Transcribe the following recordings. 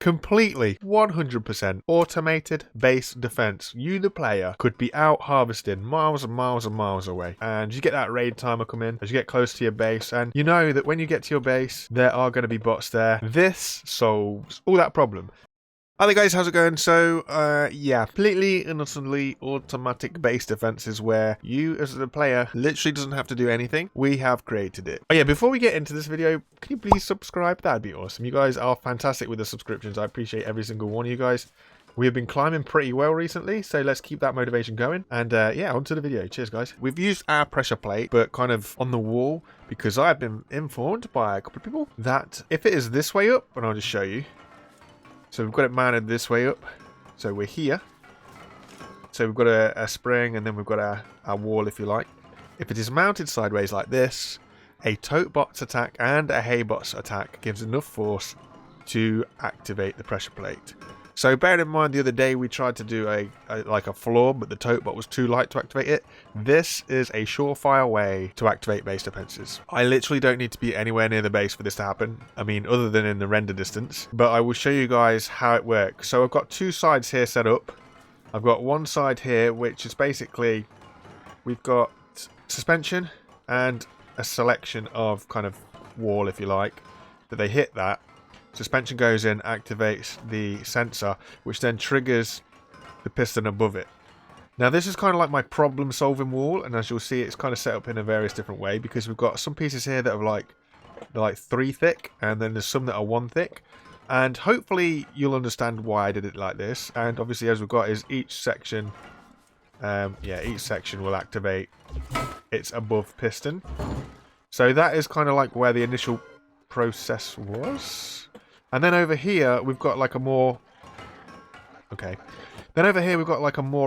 Completely 100% automated base defense. You, the player, could be out harvesting miles and miles and miles away, and you get that raid timer come in as you get close to your base, and you know that when you get to your base there are going to be bots there. This solves all that problem. Hi there guys, how's it going? So, yeah, completely and utterly automatic base defenses where you as the player literally doesn't have to do anything. We have created it. Oh yeah, before we get into this video, can you please subscribe? That'd be awesome. You guys are fantastic with the subscriptions. I appreciate every single one of you guys. We have been climbing pretty well recently, so let's keep that motivation going. And yeah, on to the video. Cheers, guys. We've used our pressure plate, but kind of on the wall, because I've been informed by a couple of people that if it is this way up, and I'll just show you. So we've got it mounted this way up. So we're here. So we've got a spring, and then we've got a wall, if you like. If it is mounted sideways like this, a totebot's attack and a haybot's attack gives enough force to activate the pressure plate. So bearing in mind the other day we tried to do like a floor, but the totebot was too light to activate it. This is a surefire way to activate base defenses. I literally don't need to be anywhere near the base for this to happen. I mean, other than in the render distance. But I will show you guys how it works. So I've got two sides here set up. I've got one side here, which is basically, we've got suspension and a selection of kind of wall, if you like, that they hit that. Suspension goes in, activates the sensor, which then triggers the piston above it. Now this is kind of like my problem solving wall, and as you'll see it's kind of set up in a various different way, because we've got some pieces here that are they're like 3 thick, and then there's some that are 1 thick, and hopefully you'll understand why I did it like this. And obviously as we've got is each section each section will activate its above piston. So that is kind of like where the initial process was. And then over here we've got like a more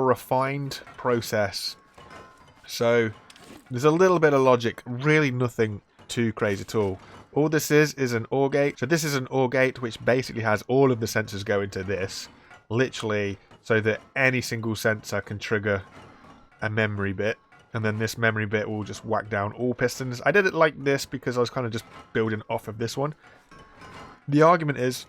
refined process. So there's a little bit of logic, really nothing too crazy at all. All this is an OR gate. So this is an OR gate which basically has all of the sensors go into this, literally, so that any single sensor can trigger a memory bit. And then this memory bit will just whack down all pistons. I did it like this because I was kind of just building off of this one. The argument is,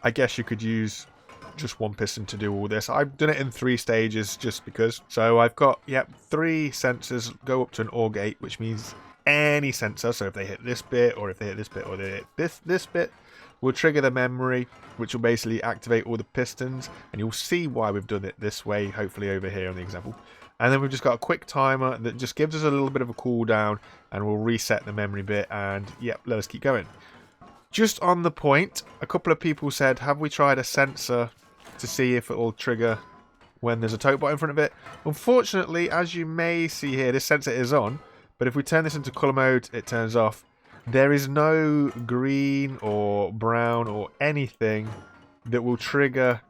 I guess you could use just one piston to do all this. I've done it in 3 stages just because. So I've got, 3 sensors go up to an OR gate, which means any sensor, so if they hit this bit, or if they hit this bit, or they hit this bit, will trigger the memory, which will basically activate all the pistons. And you'll see why we've done it this way, hopefully over here on the example. And then we've just got a quick timer that just gives us a little bit of a cooldown, and we'll reset the memory bit, and let us keep going. Just on the point, a couple of people said, have we tried a sensor to see if it will trigger when there's a totebot in front of it? Unfortunately, as you may see here, this sensor is on, but if we turn this into colour mode, it turns off. There is no green or brown or anything that will trigger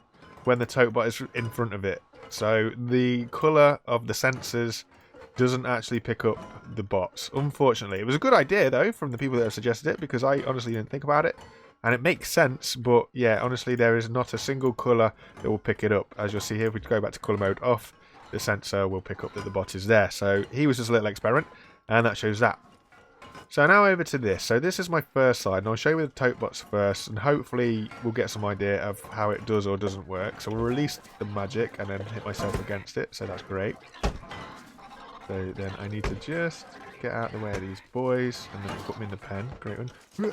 when the totebot is in front of it. So the colour of the sensors doesn't actually pick up the bots, unfortunately. It was a good idea though from the people that have suggested it, because I honestly didn't think about it, and it makes sense. But yeah, honestly, there is not a single colour that will pick it up. As you'll see here, if we go back to colour mode off, the sensor will pick up that the bot is there. So he was just a little experiment, and that shows that. So now over to this. So this is my first side, and I'll show you the totebots first, and hopefully we'll get some idea of how it does or doesn't work. So we'll release the magic and then hit myself against it, so that's great. So then I need to just get out of the way of these boys and then put them in the pen. Great one.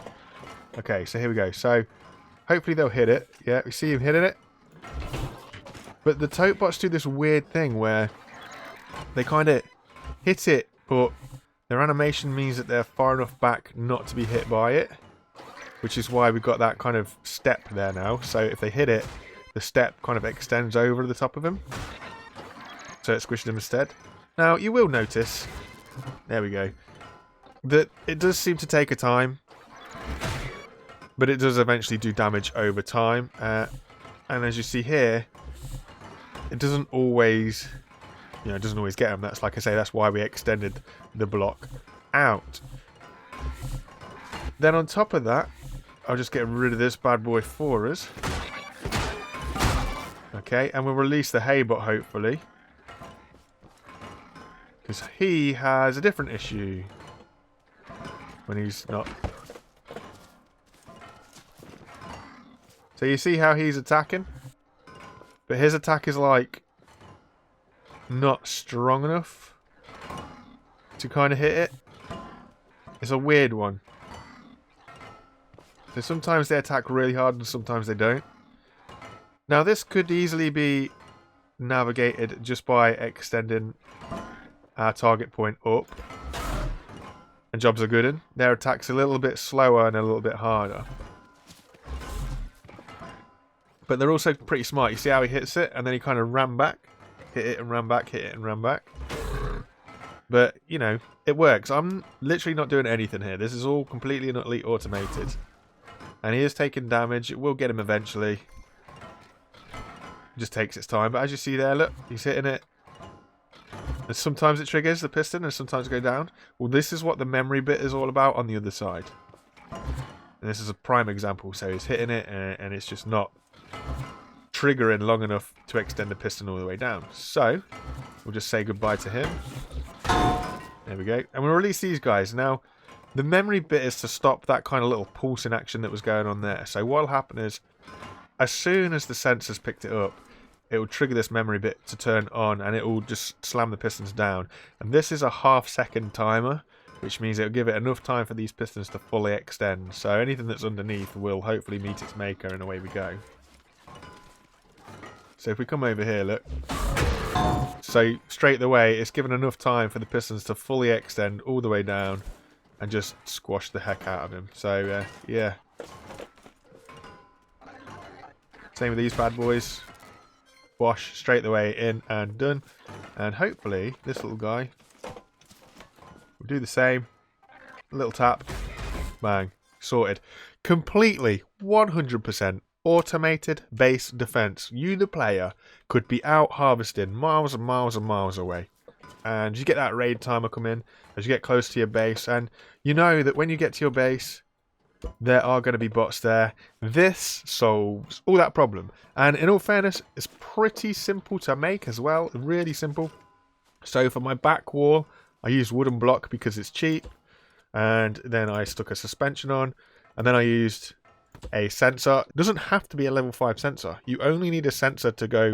Okay, so here we go. So hopefully they'll hit it. Yeah, we see him hitting it. But the totebots do this weird thing where they kind of hit it, but their animation means that they're far enough back not to be hit by it, which is why we've got that kind of step there now. So if they hit it, the step kind of extends over the top of him, so it squishes them instead. Now, you will notice, there we go, that it does seem to take a time, but it does eventually do damage over time. And as you see here, it doesn't always, it doesn't always get them. That's, like I say, that's why we extended the block out. Then on top of that, I'll just get rid of this bad boy for us. Okay, and we'll release the haybot, hopefully, because he has a different issue when he's not. So you see how he's attacking? But his attack is like not strong enough to kind of hit it. It's a weird one. So sometimes they attack really hard and sometimes they don't. Now this could easily be navigated just by extending our target point up. And jobs are good in. Their attack's a little bit slower and a little bit harder. But they're also pretty smart. You see how he hits it and then he kind of ran back. Hit it and ran back, hit it and ran back. But, you know, it works. I'm literally not doing anything here. This is all completely and utterly automated. And he is taking damage. It will get him eventually. It just takes its time. But as you see there, look, he's hitting it. And sometimes it triggers the piston and sometimes it goes down. Well, this is what the memory bit is all about on the other side. And this is a prime example. So he's hitting it and it's just not triggering long enough to extend the piston all the way down. So we'll just say goodbye to him. There we go. And we'll release these guys. Now, the memory bit is to stop that kind of little pulsing action that was going on there. So what will happen is, as soon as the sensors picked it up, it will trigger this memory bit to turn on and it will just slam the pistons down. And this is a half-second timer, which means it will give it enough time for these pistons to fully extend. So anything that's underneath will hopefully meet its maker and away we go. So if we come over here, look. So straight away, it's given enough time for the pistons to fully extend all the way down and just squash the heck out of him. So yeah. Same with these bad boys. Wash straight away in and done. And hopefully this little guy will do the same. A little tap. Bang. Sorted. Completely 100% automated base defense. You, the player, could be out harvesting miles and miles and miles away. And you get that raid timer come in as you get close to your base. And you know that when you get to your base, there are going to be bots there. This solves all that problem. And in all fairness, it's pretty simple to make as well. Really simple. So for my back wall, I used wooden block because it's cheap. And then I stuck a suspension on. And then I used a sensor. It doesn't have to be a level 5 sensor. You only need a sensor to go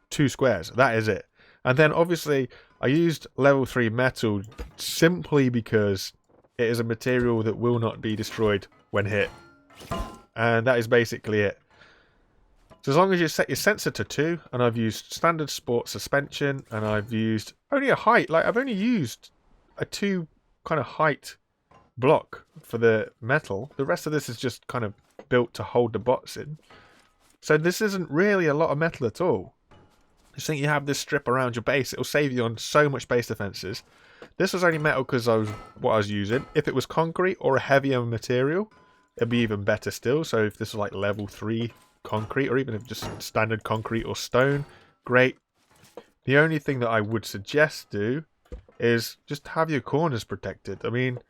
2 squares. That is it. And then obviously I used level 3 metal simply because it is a material that will not be destroyed when hit. And that is basically it. So as long as you set your sensor to 2, and I've used standard sport suspension, and I've used only a height, like I've only used a 2 kind of height block for the metal. The rest of this is just kind of built to hold the bots in. So this isn't really a lot of metal at all. Just think you have this strip around your base, it'll save you on so much base defenses. This was only metal because what I was using. If it was concrete or a heavier material, it'd be even better still. So if this was like level 3 concrete, or even if just standard concrete or stone, great. The only thing that I would suggest do is just have your corners protected. I mean,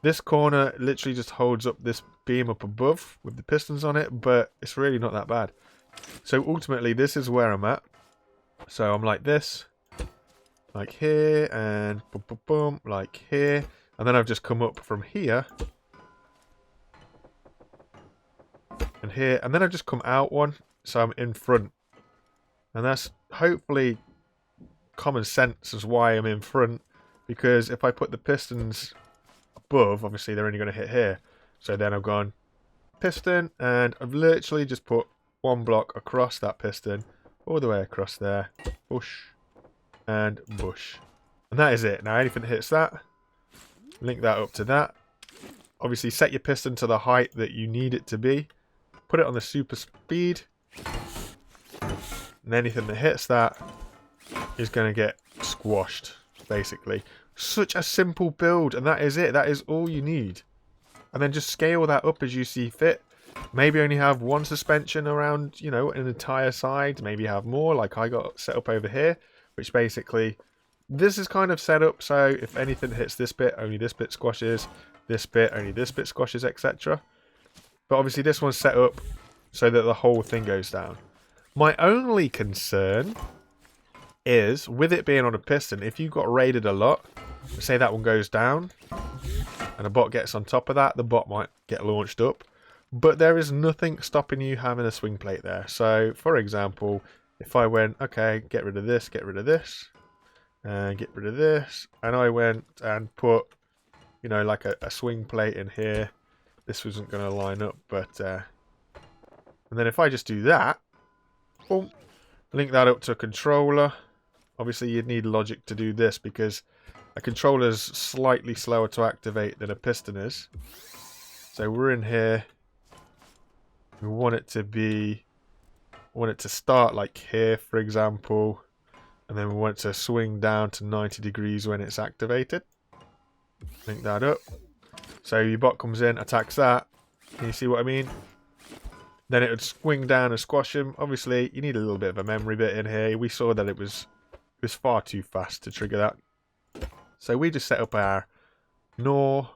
this corner literally just holds up this beam up above with the pistons on it, but it's really not that bad. So ultimately, this is where I'm at. So I'm like this, like here, and boom, boom, boom, like here. And then I've just come up from here and here, and then I've just come out one, so I'm in front. And that's hopefully common sense as why I'm in front, because if I put the pistons above, obviously they're only going to hit here. So then I've gone piston, and I've literally just put one block across that piston, all the way across there, bush, and bush. And that is it. Now anything that hits that, link that up to that. Obviously set your piston to the height that you need it to be. Put it on the super speed. And anything that hits that is going to get squashed, basically. Such a simple build, and that is it. That is all you need. And then just scale that up as you see fit. Maybe only have one suspension around, you know, an entire side. Maybe have more, like I got set up over here, which basically, this is kind of set up so if anything hits this bit, only this bit squashes, this bit, only this bit squashes, etc. But obviously this one's set up so that the whole thing goes down. My only concern is, with it being on a piston, if you got raided a lot, say that one goes down, and a bot gets on top of that, the bot might get launched up. But there is nothing stopping you having a swing plate there. So, for example, if I went, okay, get rid of this, and get rid of this, and I went and put, you know, like a swing plate in here, this wasn't going to line up, but, and then if I just do that, boom, link that up to a controller. Obviously, you'd need logic to do this because a controller is slightly slower to activate than a piston is. So we're in here. We want it to start like here, for example, and then we want it to swing down to 90 degrees when it's activated. Link that up. So your bot comes in, attacks that. Can you see what I mean? Then it would swing down and squash him. Obviously, you need a little bit of a memory bit in here. We saw that it was far too fast to trigger that. So we just set up our NOR,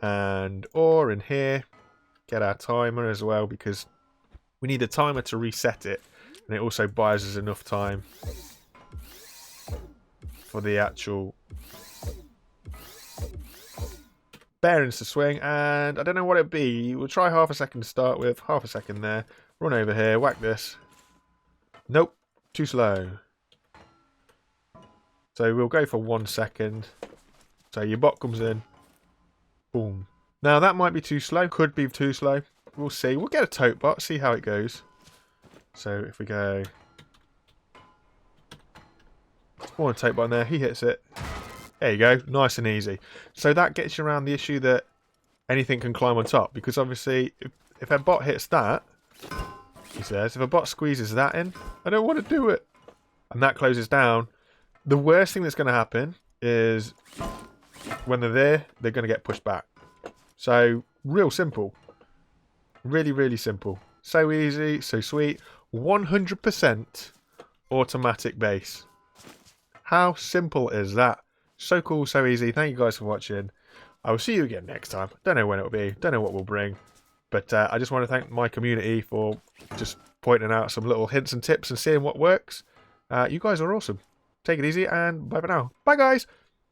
and OR in here. Get our timer as well because we need a timer to reset it, and it also buys us enough time for the actual bearings to swing. And I don't know what it'd be. We'll try half a second to start with. Half a second there. Run over here. Whack this. Nope. Too slow. So we'll go for 1 second. So your bot comes in. Boom. Now that might be too slow. Could be too slow. We'll see. We'll get a totebot. See how it goes. So if we go... Spawn a totebot in there. He hits it. There you go. Nice and easy. So that gets you around the issue that anything can climb on top. Because obviously, if a bot hits that, he says, if a bot squeezes that in, I don't want to do it. And that closes down. The worst thing that's going to happen is when they're there, they're going to get pushed back. So, real simple. Really, really simple. So easy, so sweet. 100% automatic base. How simple is that? So cool, so easy. Thank you guys for watching. I will see you again next time. Don't know when it will be. Don't know what we'll bring. But I just want to thank my community for just pointing out some little hints and tips and seeing what works. You guys are awesome. Take it easy and bye for now. Bye, guys.